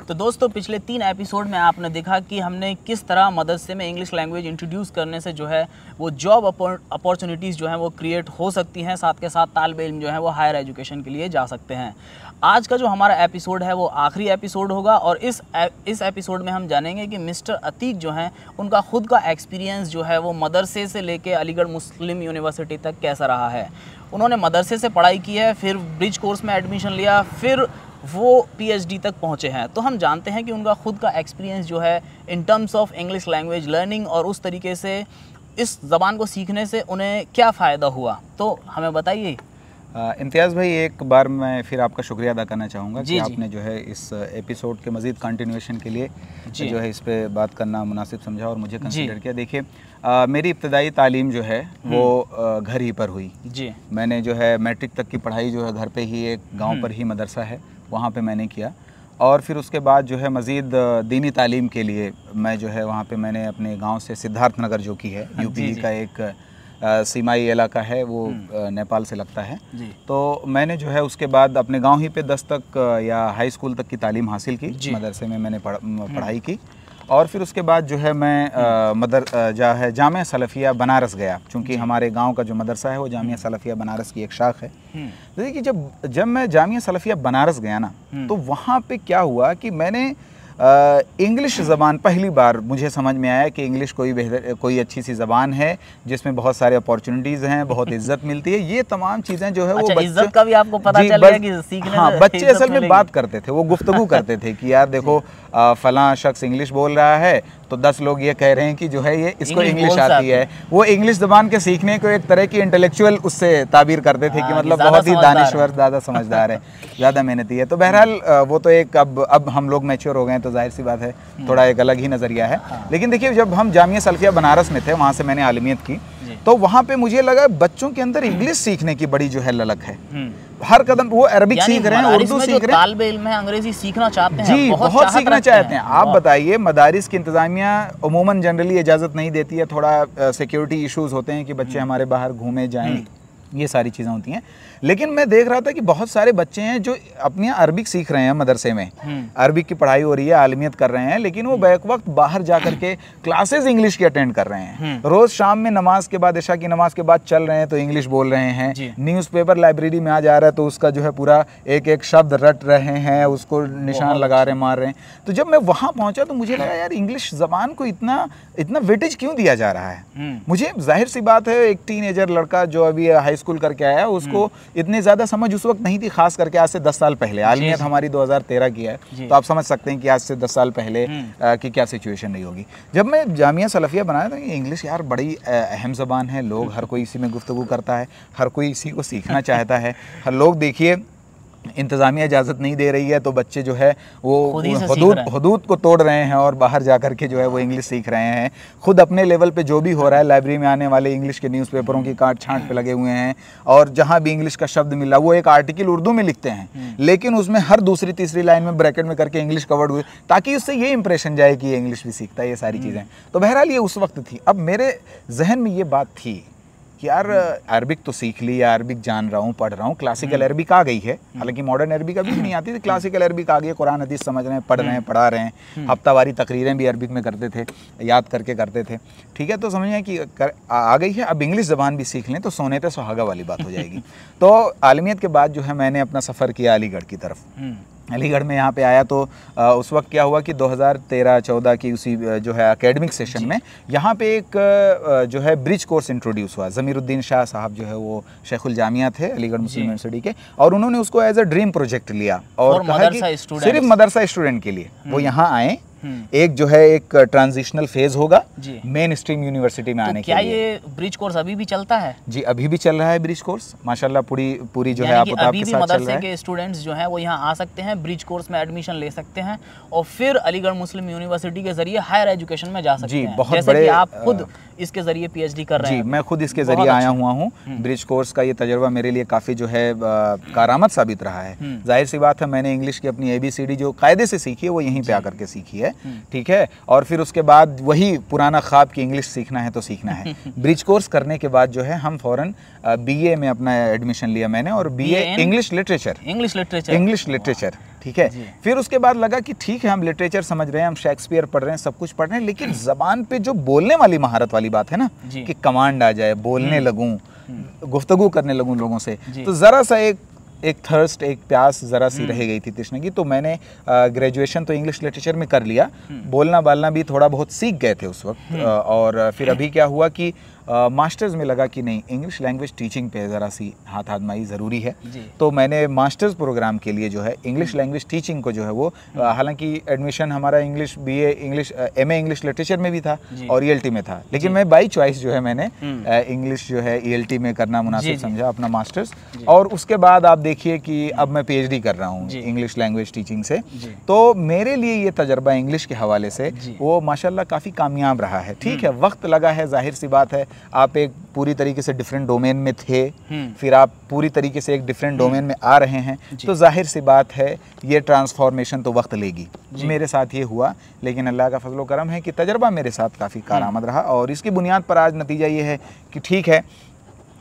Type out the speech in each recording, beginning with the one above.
तो दोस्तों पिछले 3 एपिसोड में आपने देखा कि हमने किस तरह मदरसे में इंग्लिश लैंग्वेज इंट्रोड्यूस करने से जो है वो जॉब अपॉर्चुनिटीज़ जो हैं वो क्रिएट हो सकती हैं, साथ के साथ तालिब इल्म जो है वो हायर एजुकेशन के लिए जा सकते हैं। आज का जो हमारा एपिसोड है वो आखिरी एपिसोड होगा और इस एपिसोड में हम जानेंगे कि मिस्टर अतीक जो हैं उनका खुद का एक्सपीरियंस जो है वो मदरसे से लेके अलीगढ़ मुस्लिम यूनिवर्सिटी तक कैसा रहा है। उन्होंने मदरसे से पढ़ाई की है, फिर ब्रिज कोर्स में एडमिशन लिया, फिर वो पीएचडी तक पहुंचे हैं। तो हम जानते हैं कि उनका खुद का एक्सपीरियंस जो है in terms of English language learning और उस तरीके से इस ज़बान को सीखने से उन्हें क्या फ़ायदा हुआ, तो हमें बताइए। इम्तियाज़ भाई, एक बार मैं फिर आपका शुक्रिया अदा करना चाहूँगा कि आपने जो है इस एपिसोड के मज़ीद कंटिन्यूएशन के लिए जो है इस पे बात करना मुनासिब समझा और मुझे कंसीडर किया। देखिए, मेरी इब्तदाई तालीम जो है वो घर ही पर हुई जी। मैंने जो है मैट्रिक तक की पढ़ाई जो है घर पे ही, एक गांव पर ही मदरसा है वहाँ पे मैंने किया और फिर उसके बाद जो है मज़ीद दीनी तालीम के लिए मैं जो है वहाँ पे मैंने अपने गांव से सिद्धार्थ नगर जो कि है यूपी का एक सीमाई इलाका है, वो नेपाल से लगता है, तो मैंने जो है उसके बाद अपने गांव ही पे 10 तक या हाई स्कूल तक की तालीम हासिल की। मदरसे में मैंने पढ़ाई की और फिर उसके बाद जो है मैं जामिया सलफ़िया बनारस गया, चूँकि हमारे गांव का जो मदरसा है वो जामिया सलफ़िया बनारस की एक शाख है। देखिए, जब मैं जामिया सलफ़िया बनारस गया ना, तो वहाँ पे क्या हुआ कि मैंने इंग्लिश ज़बान पहली बार मुझे समझ में आया कि इंग्लिश कोई अच्छी सी ज़बान है जिसमें बहुत सारे अपॉर्चुनिटीज़ हैं, बहुत इज़्ज़त मिलती है। ये तमाम चीज़ें जो है वो इज़्ज़त का भी आपको पता चल गया कि सीखने हाँ, बच्चे असल में बात करते थे, वो गुफ्तगू करते थे कि यार देखो फ़लाँ शख्स इंग्लिश बोल रहा है तो 10 लोग ये कह रहे हैं कि जो है ये इसको इंग्लिश आती है। वो इंग्लिश ज़बान के सीखने को एक तरह की इंटेलेक्चुअल उससे ताबीर करते थे कि मतलब बहुत ही दानिश्वर, ज़्यादा समझदार है, ज़्यादा मेहनती है। तो बहरहाल वो तो एक अब हम लोग मैच्योर हो गए हैं तो जाहिर सी बात है थोड़ा एक अलग ही नज़रिया है। लेकिन देखिए, जब हम जामिया सलफ़िया बनारस में थे, वहाँ से मैंने आलिमियत की, तो वहाँ पे मुझे लगा बच्चों के अंदर इंग्लिश सीखने की बड़ी जो है ललक है। हर कदम वो अरबिक सीख रहे हैं, उर्दू सीख रहे हैं, तालिब इल्म है, अंग्रेजी सीखना चाहते हैं जी, बहुत सीखना चाहते हैं। आप बताइए, मदारिस की इंतज़ामिया उमूमन जनरली इजाज़त नहीं देती है, थोड़ा सिक्योरिटी इश्यूज़ होते हैं कि बच्चे हमारे बाहर घूमे जाएं, ये सारी चीज़ें होती हैं। लेकिन मैं देख रहा था कि बहुत सारे बच्चे हैं जो अपनी अरबिक सीख रहे हैं मदरसे में, अरबिक की पढ़ाई हो रही है, आलिमियत कर रहे हैं, लेकिन वो बैक वक्त बाहर जा कर के क्लासेस इंग्लिश की अटेंड कर रहे हैं। रोज़ शाम में नमाज के बाद, इशा की नमाज के बाद चल रहे हैं तो इंग्लिश बोल रहे हैं। न्यूज़पेपर लाइब्रेरी में आ जा रहा है तो उसका जो है पूरा एक एक शब्द रट रहे हैं, उसको निशान लगा रहे, मार रहे हैं। तो जब मैं वहाँ पहुँचा तो मुझे लगा यार इंग्लिश ज़बान को इतना वेटेज क्यों दिया जा रहा है। मुझे जाहिर सी बात है, एक टीनेजर लड़का जो अभी हाई स्कूल करके आया, उसको इतनी ज़्यादा समझ उस वक्त नहीं थी, खास करके आज से 10 साल पहले। आलिमियत हमारी 2013 की है, तो आप समझ सकते हैं कि आज से 10 साल पहले की क्या सिचुएशन रही होगी। जब मैं जामिया सलफ़िया बनाया था, इंग्लिश यार बड़ी अहम ज़बान है, लोग हर कोई इसी में गुफ्तगू करता है, हर कोई इसी को सीखना चाहता है। हर लोग देखिए इंतज़ामिया इजाज़त नहीं दे रही है तो बच्चे जो है वो हदूद को तोड़ रहे हैं और बाहर जा कर के जो है वो इंग्लिश सीख रहे हैं। खुद अपने लेवल पे जो भी हो रहा है, लाइब्रेरी में आने वाले इंग्लिश के न्यूज़पेपरों की काट छांट पे लगे हुए हैं और जहाँ भी इंग्लिश का शब्द मिल रहा है वो एक आर्टिकल उर्दू में लिखते हैं, लेकिन उसमें हर दूसरी तीसरी लाइन में ब्रैकेट में करके इंग्लिश कवर्ड हुई, ताकि उससे ये इंप्रेशन जाए कि ये इंग्लिश भी सीखता है, ये सारी चीज़ें। तो बहरहाल ये उस वक्त थी। अब मेरे जहन में ये बात थी कि यार अरबिक तो सीख ली, या अरबिक जान रहा हूँ, पढ़ रहा हूँ, क्लासिकल अरबिक आ गई है, हालांकि मॉडर्न अरबिक अभी भी नहीं आती थी, क्लासिकल अरबिक आ गई है, कुरान हदीस समझ रहे हैं, पढ़ रहे हैं, पढ़ा रहे हैं, हफ्तावारी तकरीरें भी अरबिक में करते थे, याद करके करते थे, ठीक है। तो समझिए कि आ गई है, अब इंग्लिश ज़बान भी सीख लें तो सोने पे सुहागा वाली बात हो जाएगी। तो आलिमियत के बाद जो है मैंने अपना सफ़र किया अलीगढ़ की तरफ। अलीगढ़ में यहाँ पे आया तो उस वक्त क्या हुआ कि 2013-14 की उसी जो है एकेडमिक सेशन में यहाँ पे एक जो है ब्रिज कोर्स इंट्रोड्यूस हुआ। ज़मीरुद्दीन शाह साहब जो है वो शेखुल जामिया थे अलीगढ़ मुस्लिम यूनिवर्सिटी के, और उन्होंने उसको एज अ ड्रीम प्रोजेक्ट लिया और कहा कि सिर्फ मदरसा स्टूडेंट के लिए वो यहाँ आए। एक जो है एक ट्रांजिशनल फेज होगा मेन स्ट्रीम यूनिवर्सिटी में आने के लिए। क्या ये ब्रिज कोर्स अभी भी चलता है? जी, अभी भी चल रहा है ब्रिज कोर्स, माशाल्लाह पूरी जो है आप अभी भी मदरसे के स्टूडेंट्स जो हैं वो यहाँ आ सकते हैं, ब्रिज कोर्स में एडमिशन ले सकते हैं और फिर अलीगढ़ मुस्लिम यूनिवर्सिटी के जरिए हायर एजुकेशन में जा सकते हैं। बहुत बड़े, आप खुद इसके जरिए पीएचडी कर रहे हैं। जी, मैं खुद इसके जरिए आया हुआ हूँ। ब्रिज कोर्स का ये तजर्बा मेरे लिए काफ़ी जो है कारआमद साबित रहा है। जाहिर सी बात है, मैंने इंग्लिश की अपनी ABCD जो कायदे से सीखी है वो यहीं पे आकर के सीखी है, ठीक है। और फिर उसके बाद वही पुराना ख्वाब की इंग्लिश सीखना है तो सीखना है। ब्रिज कोर्स करने के बाद जो है हम फ़ौरन BA में अपना एडमिशन लिया मैंने, और BA इंग्लिश लिटरेचर, ठीक है। फिर उसके बाद लगा कि ठीक है, हम लिटरेचर समझ रहे हैं, हम शेक्सपियर पढ़ रहे हैं, सब कुछ पढ़ रहे हैं, लेकिन जबान पे जो बोलने वाली महारत वाली बात है ना, कि कमांड आ जाए, बोलने लगूं, गुफ्तगू करने लगूं लोगों से, तो ज़रा सा एक थर्स्ट, एक प्यास ज़रा सी रह गई थी तृष्णा की। तो मैंने ग्रेजुएशन तो इंग्लिश लिटरेचर में कर लिया, बोलना बालना भी थोड़ा बहुत सीख गए थे उस वक्त। और फिर अभी क्या हुआ कि मास्टर्स में लगा कि नहीं, इंग्लिश लैंग्वेज टीचिंग पे ज़रा सी हाथ आजमाई ज़रूरी है। तो मैंने मास्टर्स प्रोग्राम के लिए जो है इंग्लिश लैंग्वेज टीचिंग को जो है वो, हालांकि एडमिशन हमारा English BA English MA English literature में भी था और ELT में था, लेकिन मैं बाई चॉइस जो है मैंने इंग्लिश जो है ELT में करना मुनासिब समझा अपना मास्टर्स। और उसके बाद आप देखिए कि अब मैं PhD कर रहा हूँ इंग्लिश लैंग्वेज टीचिंग से। तो मेरे लिए ये तजर्बा इंग्लिश के हवाले से वो माशाल्लाह काफ़ी कामयाब रहा है। ठीक है, वक्त लगा है, जाहिर सी बात है, आप एक पूरी तरीके से डिफरेंट डोमेन में थे, फिर आप पूरी तरीके से एक डिफरेंट डोमेन में आ रहे हैं, तो जाहिर सी बात है ये ट्रांसफॉर्मेशन तो वक्त लेगी। मेरे साथ ये हुआ, लेकिन अल्लाह का फजल व करम है कि तजर्बा मेरे साथ काफ़ी कारआमद रहा और इसकी बुनियाद पर आज नतीजा ये है कि ठीक है,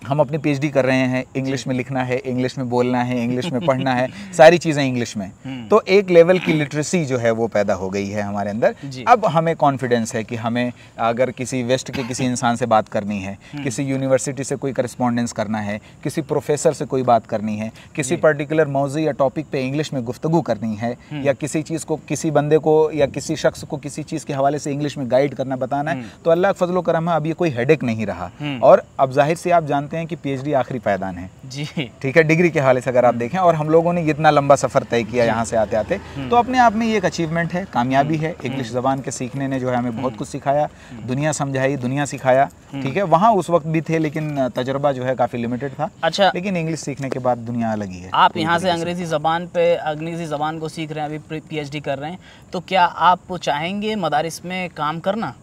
हम अपनी PhD कर रहे हैं, इंग्लिश में लिखना है, इंग्लिश में बोलना है, इंग्लिश में पढ़ना है, सारी चीज़ें इंग्लिश में। तो एक लेवल की लिटरेसी जो है वो पैदा हो गई है हमारे अंदर। अब हमें कॉन्फिडेंस है कि हमें अगर किसी वेस्ट के किसी इंसान से बात करनी है, किसी यूनिवर्सिटी से कोई करस्पॉन्डेंस करना है, किसी प्रोफेसर से कोई बात करनी है, किसी पर्टिकुलर मौजू या टॉपिक पे इंग्लिश में गुफ्तगू करनी है, या किसी चीज़ को, किसी बंदे को या किसी शख्स को किसी चीज़ के हवाले से इंग्लिश में गाइड करना, बताना है, तो अल्लाह का फजल व करम है, अब ये कोई हेडेक नहीं रहा। और अब जाहिर से आप जानते हैं कि PhD आखिरी पायदान है जी, ठीक है, डिग्री के हवाले से अगर आप देखें, और हम लोगों ने इतना लंबा सफ़र तय किया यहाँ से आते आते, तो अपने आप में ये एक अचीवमेंट है, कामयाबी है। इंग्लिश ज़बान के सीखने ने जो है हमें बहुत कुछ सिखाया, दुनिया समझाई, दुनिया सिखाया। ठीक है, वहाँ उस वक्त भी थे, लेकिन तजर्बा जो है काफ़ी लिमिटेड था। अच्छा, लेकिन इंग्लिश सीखने के बाद दुनिया अलग ही है। आप यहाँ से अंग्रेज़ी ज़बान को सीख रहे हैं, अभी PhD कर रहे हैं, तो क्या आप चाहेंगे मदारिस में काम करना,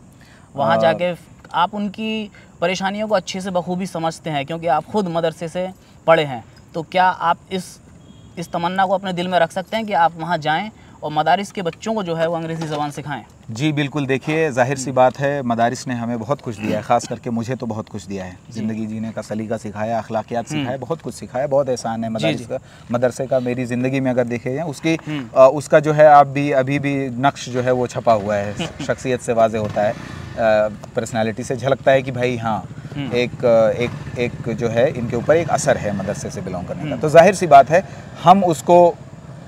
वहाँ जाके आप उनकी परेशानियों को अच्छे से बखूबी समझते हैं, क्योंकि आप खुद मदरसे से पढ़े हैं, तो क्या आप इस तमन्ना को अपने दिल में रख सकते हैं कि आप वहाँ जाएं और मदारिस के बच्चों को जो है वो अंग्रेज़ी ज़बान सिखाएं? जी बिल्कुल, देखिए जाहिर सी बात है, मदारिस ने हमें बहुत कुछ दिया है, ख़ास करके मुझे तो बहुत कुछ दिया है। ज़िंदगी जीने का सलीका सिखाया, अखलाकियात सिखाया, बहुत कुछ सिखाया, बहुत एहसान है मदारिस का, मदरसे का। मेरी ज़िंदगी में अगर देखे जाए उसकी उसका जो है आप भी अभी भी नक्श जो है वो छपा हुआ है, शख्सियत से वाज़े होता है, पर्सनालिटी से झलकता है कि भाई हाँ, एक जो है इनके ऊपर एक असर है मदरसे से बिलोंग करने का। तो जाहिर सी बात है हम उसको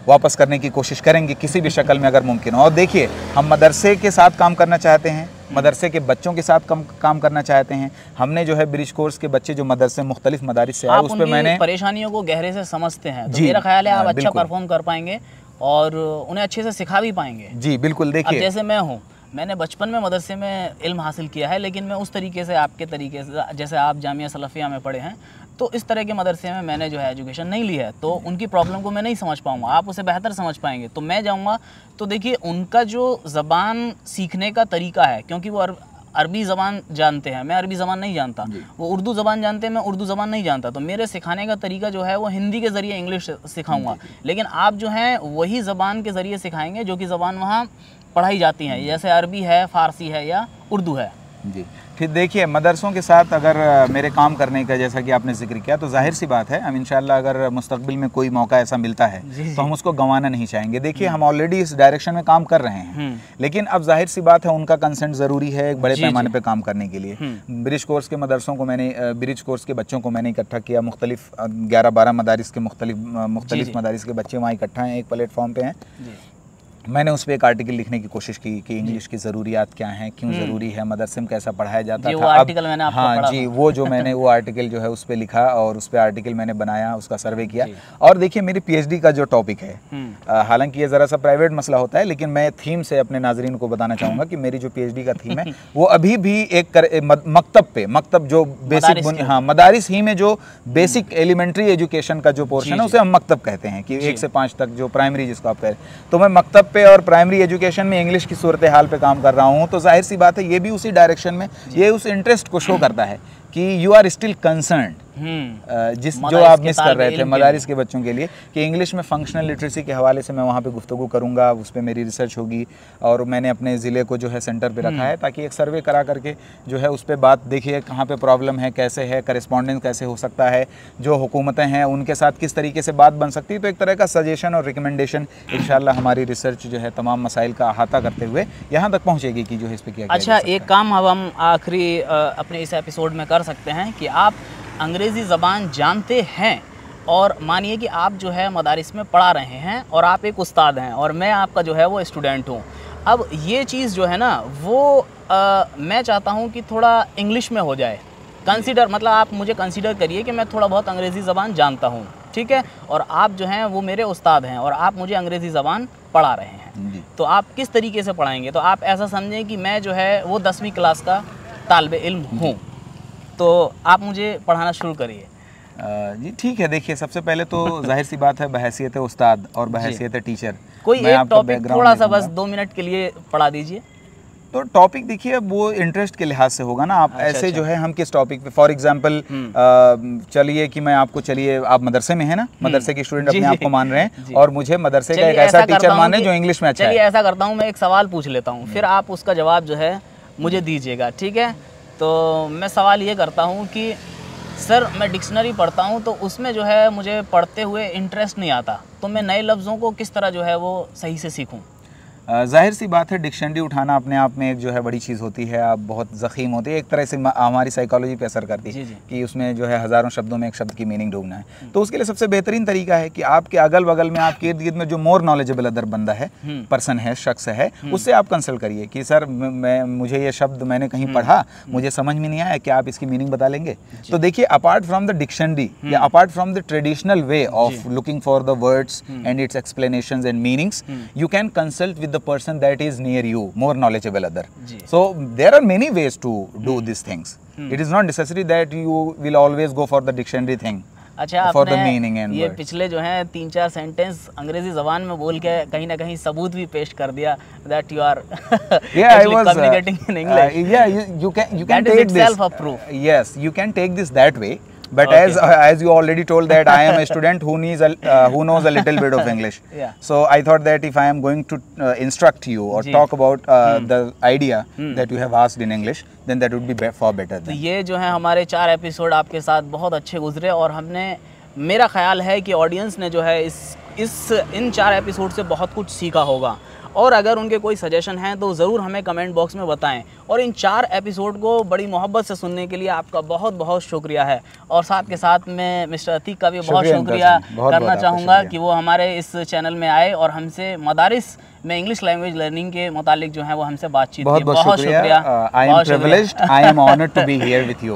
वापस करने की कोशिश करेंगे किसी भी शक्ल में अगर मुमकिन हो। और देखिए, हम मदरसे के साथ काम करना चाहते हैं, मदरसे के बच्चों के साथ काम करना चाहते हैं। हमने जो है ब्रिज कोर्स के बच्चे जो मदरसे मुख्तलिफ मदारिस से आए, उस पर मैंने परेशानियों को गहरे से समझते हैं, तो मेरा ख्याल है आप अच्छा परफॉर्म कर पाएंगे और उन्हें अच्छे से सिखा भी पाएंगे। जी बिल्कुल, देखिए जैसे मैं हूँ, मैंने बचपन में मदरसे में इल्म हासिल किया है, लेकिन मैं उस तरीके से, आपके तरीके से, जैसे आप जामिया सलफिया में पढ़े हैं, तो इस तरह के मदरसे में मैंने जो है एजुकेशन नहीं ली है, तो उनकी प्रॉब्लम को मैं नहीं समझ पाऊँगा, आप उसे बेहतर समझ पाएंगे। तो मैं जाऊँगा, तो देखिए उनका जो ज़बान सीखने का तरीका है, क्योंकि वो अरबी ज़बान जानते हैं, मैं अरबी ज़बान नहीं जानता, वो उर्दू ज़बान जानते हैं, मैं उर्दू ज़बान नहीं जानता, तो मेरे सिखाने का तरीका जो है वो हिंदी के ज़रिए इंग्लिश सिखाऊंगा, लेकिन आप जो हैं वही ज़बान के ज़रिए सिखाएंगे जो कि ज़बान वहाँ पढ़ाई जाती हैं, जैसे अरबी है, फ़ारसी है या उर्दू है। जी, फिर देखिए मदरसों के साथ अगर मेरे काम करने का, जैसा कि आपने जिक्र किया, तो जाहिर सी बात है हम इंशाल्लाह अगर मुस्तकबिल में कोई मौका ऐसा मिलता है तो हम उसको गंवाना नहीं चाहेंगे। देखिए हम ऑलरेडी इस डायरेक्शन में काम कर रहे हैं, लेकिन अब जाहिर सी बात है उनका कंसेंट ज़रूरी है एक बड़े पैमाने पे काम करने के लिए। ब्रिज कोर्स के मदरसों को मैंने, ब्रिज कोर्स के बच्चों को मैंने इकट्ठा किया, मुख्तलिफ 11-12 मदारिस के मुख्तलिफ मदारिस के बच्चे वहाँ इकट्ठा हैं, एक प्लेटफॉर्म पे हैं। मैंने उस पर एक आर्टिकल लिखने की कोशिश की कि इंग्लिश की ज़रूरियात क्या हैं, क्यों ज़रूरी है, मदरसे में कैसा पढ़ाया जाता था। वो आर्टिकल मैंने आपको हाँ जी, वो जो मैंने वो आर्टिकल जो है उस पर लिखा और उस पर आर्टिकल मैंने बनाया, उसका सर्वे किया। और देखिए मेरी PhD का जो टॉपिक है, हालांकि ये ज़रा सा प्राइवेट मसला होता है, लेकिन मैं थीम से अपने नाजरीन को बताना चाहूँगा कि मेरी जो PhD का थीम है वो अभी भी एक मकतब जो बेसिक, हाँ मदारिस ही में जो बेसिक एलिमेंट्री एजुकेशन का जो पोर्शन है उसे हम मकतब कहते हैं, कि 1 से 5 तक जो प्राइमरी जिसको आप कह रहे हैं। तो मैं मकतब पे और प्राइमरी एजुकेशन में इंग्लिश की सूरत हाल पे काम कर रहा हूँ, तो जाहिर सी बात है ये भी उसी डायरेक्शन में, ये उस इंटरेस्ट को शो करता है कि यू आर स्टिल कंसर्न्ड जिस जो आप मिस कर रहे थे मदारिस के बच्चों के लिए, कि इंग्लिश में फंक्शनल लिटरेसी के हवाले से मैं वहाँ पे गुफ्तगू करूँगा, उस पर मेरी रिसर्च होगी। और मैंने अपने ज़िले को जो है सेंटर पे रखा है ताकि एक सर्वे करा करके जो है उस पर बात देखिए कहाँ पे प्रॉब्लम है, कैसे है, करेस्पॉन्डेंस कैसे हो सकता है, जो हुकूमतें हैं उनके साथ किस तरीके से बात बन सकती है। तो एक तरह का सजेशन और रिकमेंडेशन इंशाल्लाह हमारी रिसर्च जो है तमाम मसाइल का अहाता करते हुए यहाँ तक पहुँचेगी कि जो है इस पर क्या। अच्छा, एक काम अब हम आखिरी अपने इस एपिसोड में कर सकते हैं कि आप अंग्रेज़ी ज़बान जानते हैं और मानिए कि आप जो है मदारिस में पढ़ा रहे हैं और आप एक उस्ताद हैं और मैं आपका जो है वो स्टूडेंट हूँ। अब ये चीज़ जो है ना वो मैं चाहता हूँ कि थोड़ा इंग्लिश में हो जाए। कंसीडर मतलब आप मुझे कंसीडर करिए कि मैं थोड़ा बहुत अंग्रेज़ी ज़बान जानता हूँ, ठीक है, और आप जो हैं वो मेरे उस्ताद हैं और आप मुझे अंग्रेज़ी ज़बान पढ़ा रहे हैं। तो आप किस तरीके से पढ़ाएंगे? तो आप ऐसा समझें कि मैं जो है वो 10वीं क्लास का तालिबे इल्म हूँ, तो आप मुझे पढ़ाना शुरू करिए। जी ठीक है। देखिए सबसे पहले तो जाहिर सी बात है बहैसियत उस्ताद और बहैसियत टीचर कोई एक टॉपिक थोड़ा सा बस 2 मिनट के लिए पढ़ा दीजिए। तो टॉपिक देखिए वो इंटरेस्ट के लिहाज से होगा ना। आप ऐसे जो है हम किस टॉपिक पे, फॉर एग्जांपल चलिए कि मैं आपको, चलिए आप मदरसे में है ना, मदरसे के स्टूडेंट अपने आप को मान रहे हैं और मुझे मदरसे का एक ऐसा टीचर माने जो इंग्लिश में अच्छा है। चलिए ऐसा करता हूँ, मैं एक सवाल पूछ लेता हूँ, फिर आप उसका जवाब जो है मुझे दीजिएगा, ठीक है। तो मैं सवाल ये करता हूँ कि सर मैं डिक्शनरी पढ़ता हूँ तो उसमें जो है मुझे पढ़ते हुए इंटरेस्ट नहीं आता, तो मैं नए लफ्ज़ों को किस तरह जो है वो सही से सीखूँ? जाहिर सी बात है डिक्शनरी उठाना अपने आप में एक जो है बड़ी चीज़ होती है। आप बहुत ज़ख़ीम होती है, एक तरह से हमारी साइकोलॉजी पे असर करती है कि उसमें जो है हज़ारों शब्दों में एक शब्द की मीनिंग ढूंढना है। तो उसके लिए सबसे बेहतरीन तरीका है कि आपके अगल बगल में, आपके इर्द गिर्द में जो मोर नॉलेजेबल अदर बंदा है, पर्सन है, शख्स है, उससे आप कंसल्ट करिए कि सर मुझे ये शब्द मैंने कहीं पढ़ा, मुझे समझ में नहीं आया, क्या आप इसकी मीनिंग बता लेंगे? तो देखिए अपार्ट फ्रॉम द डिक्शनरी या apart from the traditional way of looking for the words and it's explanations and meanings, you can consult with the person that is near you, more knowledgeable other. So there are many ways to do these things. It is not necessary that you will always go for the dictionary thing. अच्छा, for the meaning and ये words. पिछले जो हैं 3-4 sentence अंग्रेजी ज़बान में बोल के कहीं ना कहीं सबूत भी पेश कर दिया that you are communicating in English. Yeah, you can that take is itself this. a proof. Yes, you can take this that way. But as you already told that I am a student who knows a little bit of English. Yeah. So I thought that if I am going to instruct you or talk about the idea that you have asked in English, then that would be far better. तो ये जो है हमारे 4 episode आपके साथ बहुत अच्छे गुजरे और हमने, मेरा ख्याल है कि ऑडियंस ने जो है इन 4 एपिसोड से बहुत कुछ सीखा होगा। और अगर उनके कोई सजेशन हैं तो ज़रूर हमें कमेंट बॉक्स में बताएं। और इन 4 एपिसोड को बड़ी मोहब्बत से सुनने के लिए आपका बहुत बहुत शुक्रिया है। और साथ के साथ मैं मिस्टर अतीक का भी बहुत शुक्रिया करना चाहूँगा कि वो हमारे इस चैनल में आए और हमसे मदारिस में इंग्लिश लैंग्वेज लर्निंग के मुतालिक जो है वो हमसे बातचीत की। बहुत शुक्रिया। I am privileged. I am honored to be here with you.